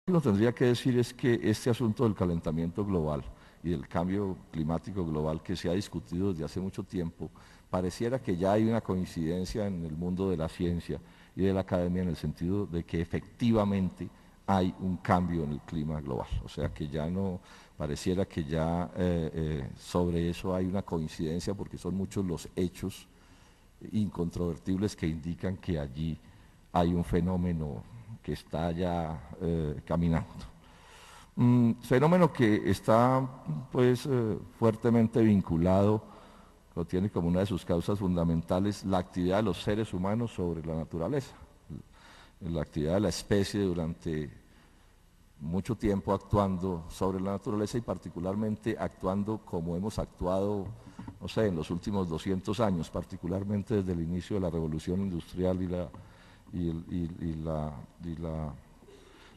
Lo que tendría que decir es que este asunto del calentamiento global y del cambio climático global que se ha discutido desde hace mucho tiempo, pareciera que ya hay una coincidencia en el mundo de la ciencia y de la academia en el sentido de que efectivamente hay un cambio en el clima global. O sea que ya no, pareciera que ya sobre eso hay una coincidencia porque son muchos los hechos incontrovertibles que indican que allí hay un fenómeno que está ya caminando. Fenómeno que está pues fuertemente vinculado, o tiene como una de sus causas fundamentales la actividad de los seres humanos sobre la naturaleza, la actividad de la especie durante mucho tiempo actuando sobre la naturaleza y particularmente actuando como hemos actuado, no sé, en los últimos 200 años, particularmente desde el inicio de la revolución industrial y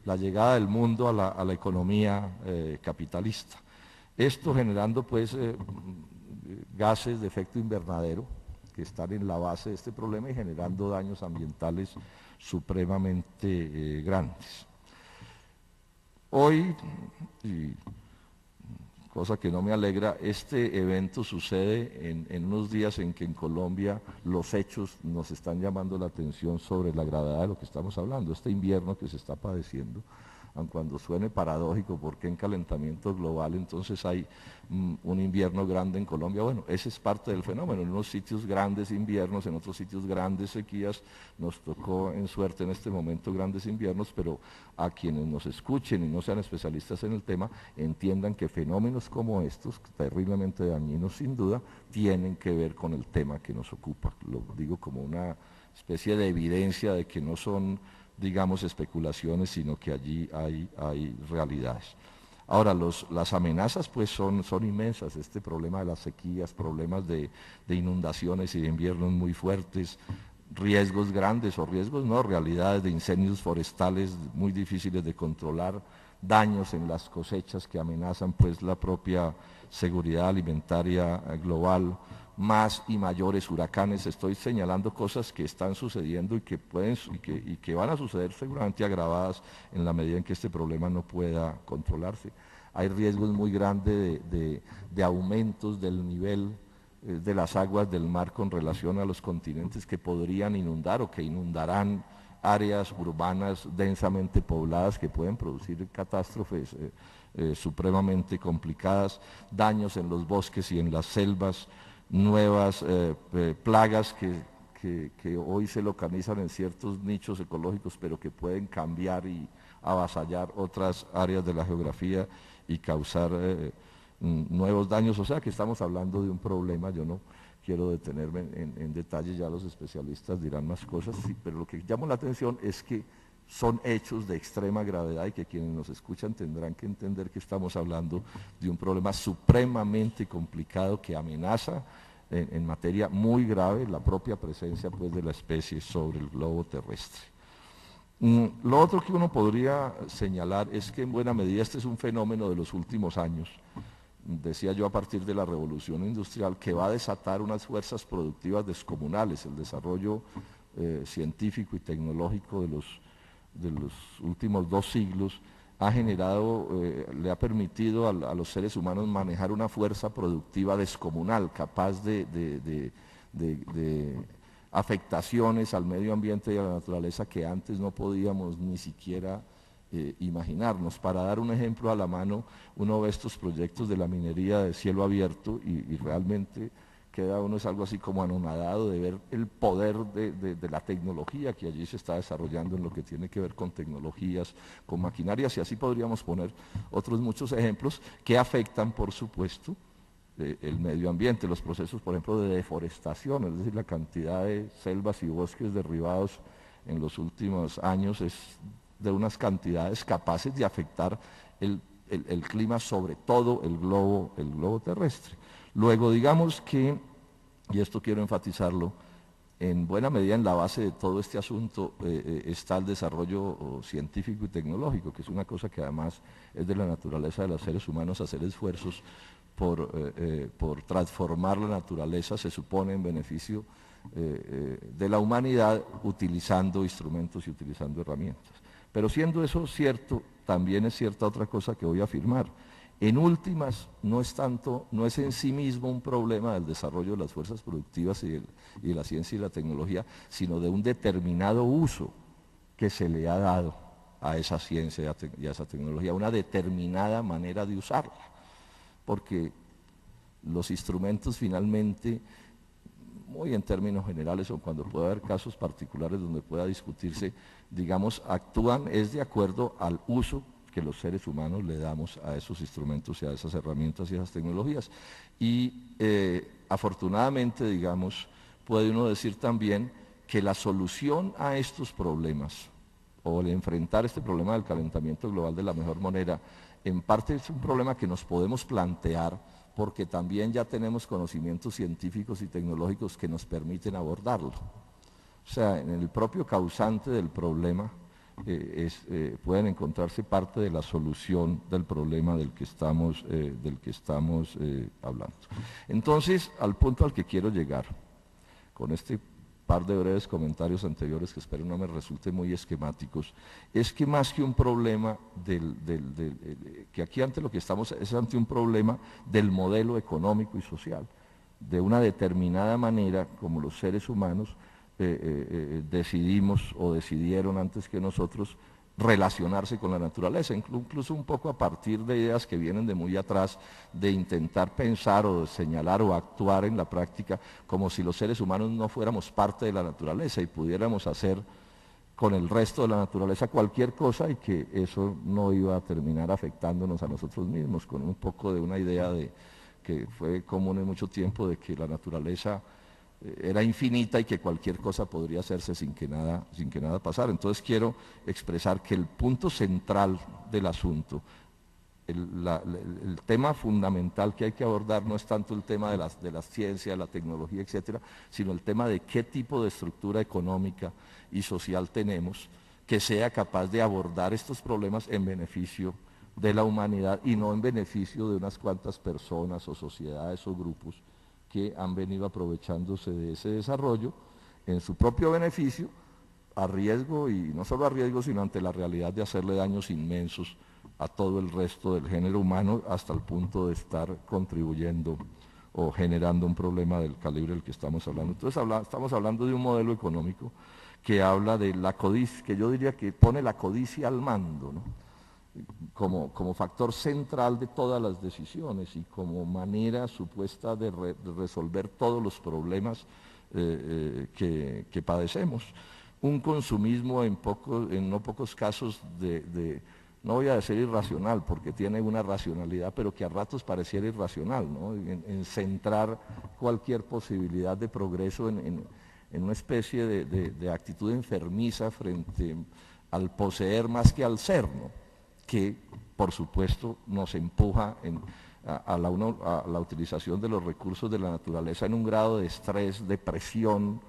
la llegada del mundo a la economía capitalista. Esto generando pues gases de efecto invernadero que están en la base de este problema y generando daños ambientales supremamente grandes. Hoy, y cosa que no me alegra, este evento sucede en unos días en que en Colombia los hechos nos están llamando la atención sobre la gravedad de lo que estamos hablando, este invierno que se está padeciendo, aun cuando suene paradójico, porque en calentamiento global entonces hay un invierno grande en Colombia. Bueno, ese es parte del fenómeno. En unos sitios grandes inviernos, en otros sitios grandes sequías. Nos tocó en suerte en este momento grandes inviernos, pero a quienes nos escuchen y no sean especialistas en el tema, entiendan que fenómenos como estos, terriblemente dañinos sin duda, tienen que ver con el tema que nos ocupa. Lo digo como una especie de evidencia de que no son, digamos, especulaciones, sino que allí hay realidades. Ahora, las amenazas pues son inmensas, este problema de las sequías, problemas de inundaciones y de inviernos muy fuertes, riesgos grandes o riesgos no, realidades de incendios forestales muy difíciles de controlar, daños en las cosechas que amenazan pues la propia seguridad alimentaria global, más y mayores huracanes. Estoy señalando cosas que están sucediendo y que pueden y que van a suceder seguramente agravadas en la medida en que este problema no pueda controlarse. Hay riesgos muy grandes de aumentos del nivel de las aguas del mar con relación a los continentes que podrían inundar o que inundarán áreas urbanas densamente pobladas que pueden producir catástrofes supremamente complicadas, daños en los bosques y en las selvas, nuevas plagas que hoy se localizan en ciertos nichos ecológicos, pero que pueden cambiar y avasallar otras áreas de la geografía y causar nuevos daños. O sea que estamos hablando de un problema. Yo no quiero detenerme en detalle, ya los especialistas dirán más cosas, sí, pero lo que llama la atención es que son hechos de extrema gravedad y que quienes nos escuchan tendrán que entender que estamos hablando de un problema supremamente complicado que amenaza en materia muy grave la propia presencia pues, de la especie sobre el globo terrestre. Lo otro que uno podría señalar es que en buena medida este es un fenómeno de los últimos años, decía yo a partir de la revolución industrial, que va a desatar unas fuerzas productivas descomunales. El desarrollo científico y tecnológico de los últimos 2 siglos ha generado, le ha permitido a los seres humanos manejar una fuerza productiva descomunal, capaz de afectaciones al medio ambiente y a la naturaleza que antes no podíamos ni siquiera imaginarnos. Para dar un ejemplo a la mano, uno ve estos proyectos de la minería de cielo abierto y realmente queda uno es algo así como anonadado de ver el poder de la tecnología que allí se está desarrollando en lo que tiene que ver con tecnologías, con maquinarias, y así podríamos poner otros muchos ejemplos que afectan, por supuesto, el medio ambiente, los procesos, por ejemplo, de deforestación, es decir, la cantidad de selvas y bosques derribados en los últimos años es de unas cantidades capaces de afectar el clima sobre todo el globo terrestre. Luego, digamos que, y esto quiero enfatizarlo, en buena medida en la base de todo este asunto está el desarrollo científico y tecnológico, que es una cosa que además es de la naturaleza de los seres humanos, hacer esfuerzos por transformar la naturaleza, se supone en beneficio de la humanidad, utilizando instrumentos y utilizando herramientas. Pero siendo eso cierto, también es cierta otra cosa que voy a afirmar. En últimas, no es en sí mismo un problema del desarrollo de las fuerzas productivas y de la ciencia y la tecnología, sino de un determinado uso que se le ha dado a esa ciencia y a esa tecnología, una determinada manera de usarla, porque los instrumentos finalmente, muy en términos generales o cuando pueda haber casos particulares donde pueda discutirse, digamos, actúan es de acuerdo al uso que los seres humanos le damos a esos instrumentos y a esas herramientas y a esas tecnologías. Y afortunadamente, digamos, puede uno decir también que la solución a estos problemas, o el enfrentar este problema del calentamiento global de la mejor manera, en parte es un problema que nos podemos plantear porque también ya tenemos conocimientos científicos y tecnológicos que nos permiten abordarlo. O sea, en el propio causante del problema pueden encontrarse parte de la solución del problema del que estamos hablando. Entonces, al punto al que quiero llegar, con este par de breves comentarios anteriores que espero no me resulten muy esquemáticos, es que más que un problema que aquí ante lo que estamos es ante un problema del modelo económico y social, de una determinada manera como los seres humanos decidimos o decidieron antes que nosotros relacionarse con la naturaleza, incluso un poco a partir de ideas que vienen de muy atrás, de intentar pensar o de señalar o actuar en la práctica como si los seres humanos no fuéramos parte de la naturaleza y pudiéramos hacer con el resto de la naturaleza cualquier cosa y que eso no iba a terminar afectándonos a nosotros mismos, con un poco de una idea que fue común en mucho tiempo de que la naturaleza era infinita y que cualquier cosa podría hacerse sin que nada pasara. Entonces quiero expresar que el punto central del asunto, el tema fundamental que hay que abordar no es tanto el tema de la ciencia, la tecnología, etcétera, sino el tema de qué tipo de estructura económica y social tenemos que sea capaz de abordar estos problemas en beneficio de la humanidad y no en beneficio de unas cuantas personas o sociedades o grupos que han venido aprovechándose de ese desarrollo en su propio beneficio, a riesgo, y no solo a riesgo, sino ante la realidad de hacerle daños inmensos a todo el resto del género humano, hasta el punto de estar contribuyendo o generando un problema del calibre del que estamos hablando. Entonces estamos hablando de un modelo económico que habla de la codicia, que yo diría que pone la codicia al mando, ¿no? Como factor central de todas las decisiones y como manera supuesta de resolver todos los problemas que padecemos. Un consumismo en no pocos casos no voy a decir irracional, porque tiene una racionalidad, pero que a ratos pareciera irracional, ¿no? En centrar cualquier posibilidad de progreso en una especie de actitud enfermiza frente al poseer más que al ser, ¿no? Que por supuesto nos empuja a la utilización de los recursos de la naturaleza en un grado de estrés, de presión,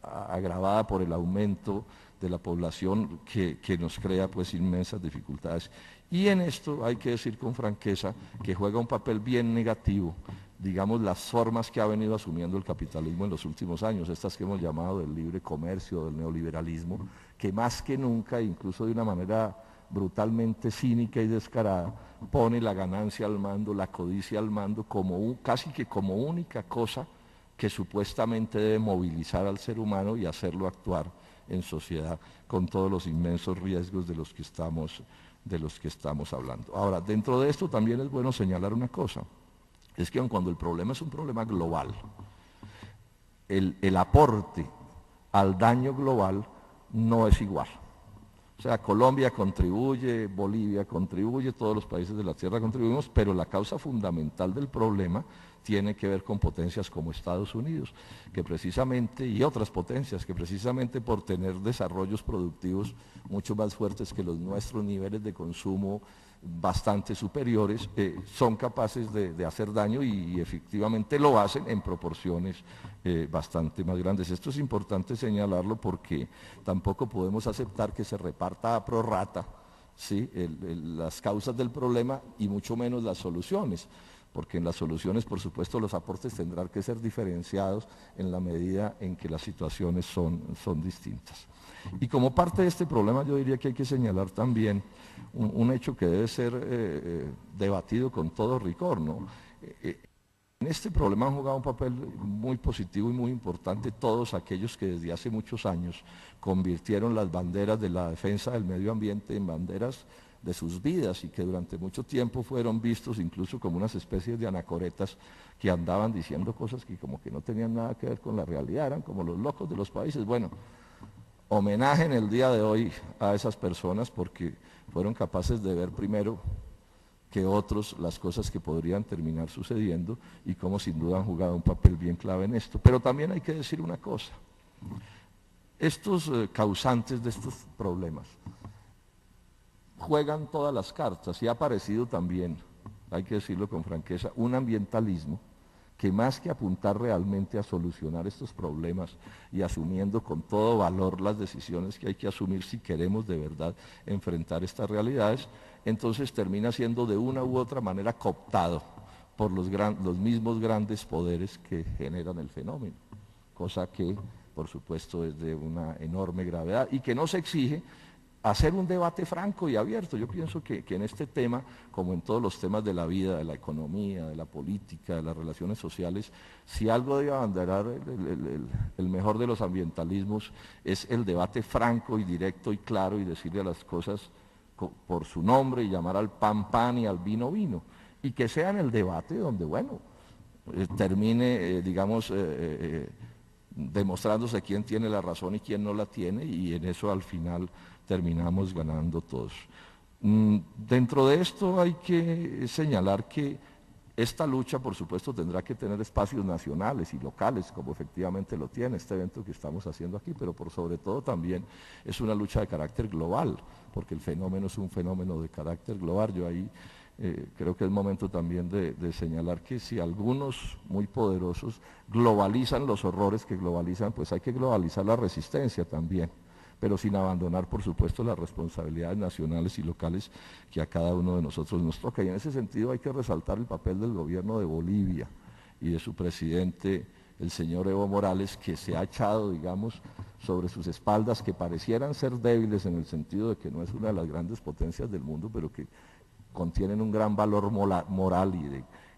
agravada por el aumento de la población que nos crea pues inmensas dificultades. Y en esto hay que decir con franqueza que juega un papel bien negativo, digamos, las formas que ha venido asumiendo el capitalismo en los últimos años, estas que hemos llamado del libre comercio, del neoliberalismo, que más que nunca, incluso de una manera brutalmente cínica y descarada, pone la ganancia al mando, la codicia al mando, casi que como única cosa que supuestamente debe movilizar al ser humano y hacerlo actuar en sociedad con todos los inmensos riesgos de los que estamos hablando. Ahora, dentro de esto también es bueno señalar una cosa, es que aun cuando el problema es un problema global, el aporte al daño global no es igual. O sea, Colombia contribuye, Bolivia contribuye, todos los países de la tierra contribuimos, pero la causa fundamental del problema tiene que ver con potencias como Estados Unidos, que precisamente, y otras potencias, que precisamente por tener desarrollos productivos mucho más fuertes que los nuestros, niveles de consumo bastante superiores, son capaces de hacer daño y efectivamente lo hacen en proporciones bastante más grandes. Esto es importante señalarlo porque tampoco podemos aceptar que se reparta a prorrata, ¿sí? Las causas del problema y mucho menos las soluciones, porque en las soluciones, por supuesto, los aportes tendrán que ser diferenciados en la medida en que las situaciones son distintas. Y como parte de este problema, yo diría que hay que señalar también un hecho que debe ser debatido con todo rigor, ¿no? En este problema han jugado un papel muy positivo y muy importante todos aquellos que desde hace muchos años convirtieron las banderas de la defensa del medio ambiente en banderas de sus vidas y que durante mucho tiempo fueron vistos incluso como unas especies de anacoretas que andaban diciendo cosas que como que no tenían nada que ver con la realidad, eran como los locos de los países. Bueno, homenaje en el día de hoy a esas personas porque fueron capaces de ver primero que otros las cosas que podrían terminar sucediendo y cómo sin duda han jugado un papel bien clave en esto. Pero también hay que decir una cosa, estos causantes de estos problemas juegan todas las cartas y ha aparecido también, hay que decirlo con franqueza, un ambientalismo que más que apuntar realmente a solucionar estos problemas y asumiendo con todo valor las decisiones que hay que asumir si queremos de verdad enfrentar estas realidades, entonces termina siendo de una u otra manera cooptado por los mismos grandes poderes que generan el fenómeno, cosa que por supuesto es de una enorme gravedad y que no se exige hacer un debate franco y abierto. Yo pienso que en este tema, como en todos los temas de la vida, de la economía, de la política, de las relaciones sociales, si algo debe abanderar el mejor de los ambientalismos es el debate franco y directo y claro y decirle a las cosas por su nombre y llamar al pan pan y al vino vino. Y que sea en el debate donde, bueno, termine, digamos, demostrándose quién tiene la razón y quién no la tiene y en eso al final terminamos ganando todos. Dentro de esto hay que señalar que esta lucha, por supuesto, tendrá que tener espacios nacionales y locales, como efectivamente lo tiene este evento que estamos haciendo aquí, pero por sobre todo también es una lucha de carácter global, porque el fenómeno es un fenómeno de carácter global. Yo ahí creo que es momento también de señalar que si algunos muy poderosos globalizan los horrores que globalizan, pues hay que globalizar la resistencia también, pero sin abandonar, por supuesto, las responsabilidades nacionales y locales que a cada uno de nosotros nos toca. Y en ese sentido hay que resaltar el papel del gobierno de Bolivia y de su presidente, el señor Evo Morales, que se ha echado, digamos, sobre sus espaldas, que parecieran ser débiles en el sentido de que no es una de las grandes potencias del mundo, pero que contienen un gran valor moral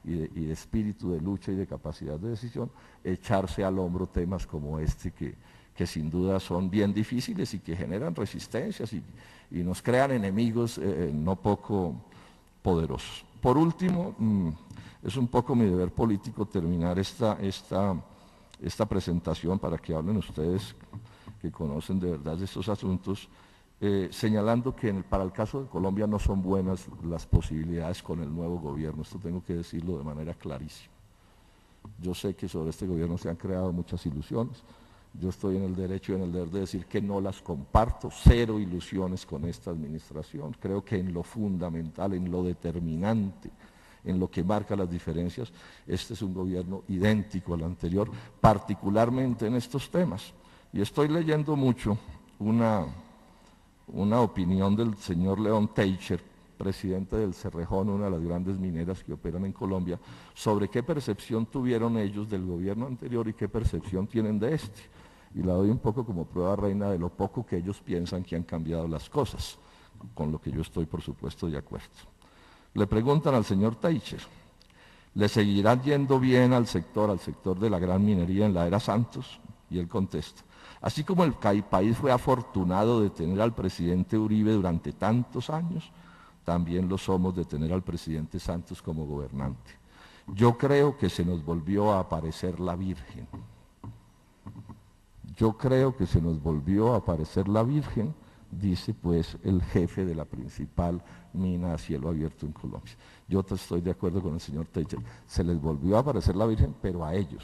y de espíritu de lucha y de capacidad de decisión, echarse al hombro temas como este que sin duda son bien difíciles y que generan resistencias y nos crean enemigos no poco poderosos. Por último, es un poco mi deber político terminar esta presentación para que hablen ustedes que conocen de verdad de estos asuntos, señalando que para el caso de Colombia no son buenas las posibilidades con el nuevo gobierno, esto tengo que decirlo de manera clarísima. Yo sé que sobre este gobierno se han creado muchas ilusiones, yo estoy en el derecho y en el deber de decir que no las comparto, cero ilusiones con esta administración. Creo que en lo fundamental, en lo determinante, en lo que marca las diferencias, este es un gobierno idéntico al anterior, particularmente en estos temas. Y estoy leyendo mucho una opinión del señor León Teicher, presidente del Cerrejón, una de las grandes mineras que operan en Colombia, sobre qué percepción tuvieron ellos del gobierno anterior y qué percepción tienen de este. Y la doy un poco como prueba reina de lo poco que ellos piensan que han cambiado las cosas, con lo que yo estoy por supuesto de acuerdo. Le preguntan al señor Teicher, ¿le seguirá yendo bien al sector de la gran minería en la era Santos? Y él contesta, así como el país fue afortunado de tener al presidente Uribe durante tantos años, también lo somos de tener al presidente Santos como gobernante. Yo creo que se nos volvió a aparecer la Virgen. Yo creo que se nos volvió a aparecer la Virgen, dice pues el jefe de la principal mina a cielo abierto en Colombia. Yo estoy de acuerdo con el señor Teicher, se les volvió a aparecer la Virgen, pero a ellos,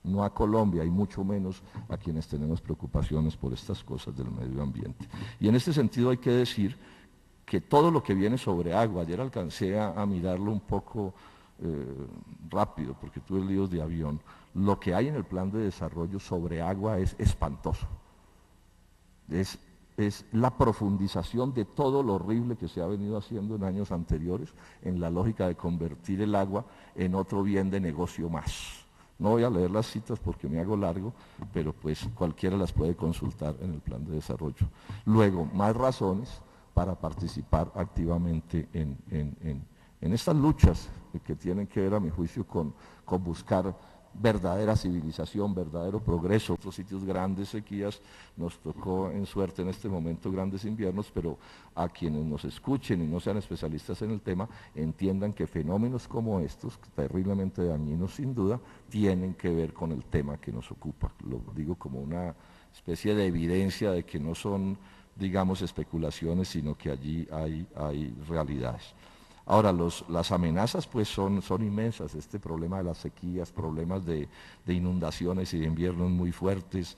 no a Colombia y mucho menos a quienes tenemos preocupaciones por estas cosas del medio ambiente. Y en este sentido hay que decir que todo lo que viene sobre agua, ayer alcancé a mirarlo un poco rápido porque tuve líos de avión, lo que hay en el plan de desarrollo sobre agua es espantoso. Es es la profundización de todo lo horrible que se ha venido haciendo en años anteriores en la lógica de convertir el agua en otro bien de negocio más. No voy a leer las citas porque me hago largo, pero pues cualquiera las puede consultar en el plan de desarrollo. Luego, más razones para participar activamente en estas luchas que tienen que ver, a mi juicio, con buscar verdadera civilización, verdadero progreso. Otros sitios grandes sequías, nos tocó en suerte en este momento grandes inviernos, pero a quienes nos escuchen y no sean especialistas en el tema, entiendan que fenómenos como estos, terriblemente dañinos sin duda, tienen que ver con el tema que nos ocupa. Lo digo como una especie de evidencia de que no son, digamos, especulaciones, sino que allí hay realidades. Ahora, las amenazas pues son inmensas, este problema de las sequías, problemas de inundaciones y de inviernos muy fuertes,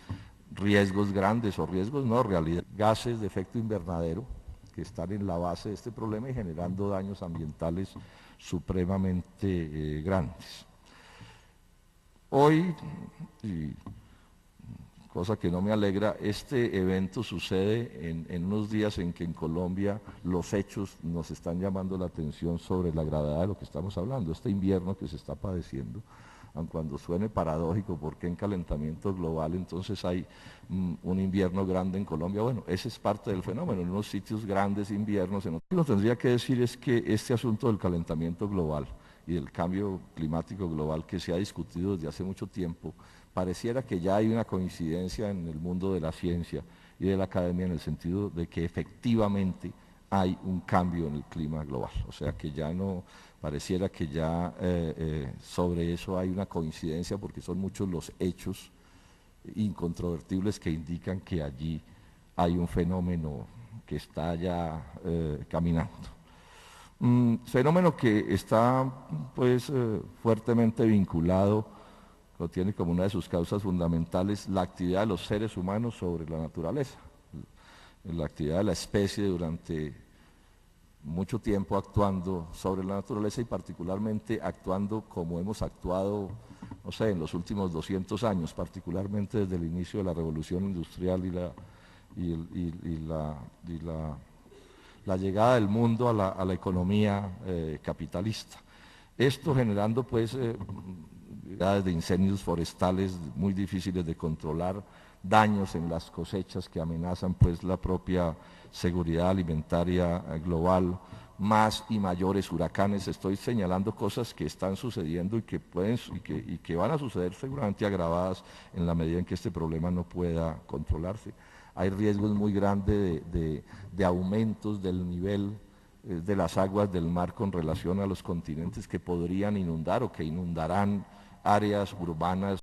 riesgos grandes o riesgos no, realidad, gases de efecto invernadero que están en la base de este problema y generando daños ambientales supremamente grandes. Hoy, cosa que no me alegra, este evento sucede en unos días en que en Colombia los hechos nos están llamando la atención sobre la gravedad de lo que estamos hablando, este invierno que se está padeciendo, aun cuando suene paradójico, porque en calentamiento global entonces hay un invierno grande en Colombia. Bueno, ese es parte del fenómeno, en unos sitios grandes inviernos. Lo que tendría que decir es que este asunto del calentamiento global y del cambio climático global que se ha discutido desde hace mucho tiempo, pareciera que ya hay una coincidencia en el mundo de la ciencia y de la academia en el sentido de que efectivamente hay un cambio en el clima global. O sea que ya no, pareciera que ya sobre eso hay una coincidencia porque son muchos los hechos incontrovertibles que indican que allí hay un fenómeno que está ya caminando. Fenómeno que está pues fuertemente vinculado, lo tiene como una de sus causas fundamentales, la actividad de los seres humanos sobre la naturaleza, la actividad de la especie durante mucho tiempo actuando sobre la naturaleza y particularmente actuando como hemos actuado, no sé, en los últimos 200 años, particularmente desde el inicio de la revolución industrial y la llegada del mundo a la economía capitalista. Esto generando pues de incendios forestales muy difíciles de controlar, daños en las cosechas que amenazan pues la propia seguridad alimentaria global, más y mayores huracanes. Estoy señalando cosas que están sucediendo y que pueden y que van a suceder seguramente agravadas en la medida en que este problema no pueda controlarse. Hay riesgos muy grandes de aumentos del nivel de las aguas del mar con relación a los continentes que podrían inundar o que inundarán áreas urbanas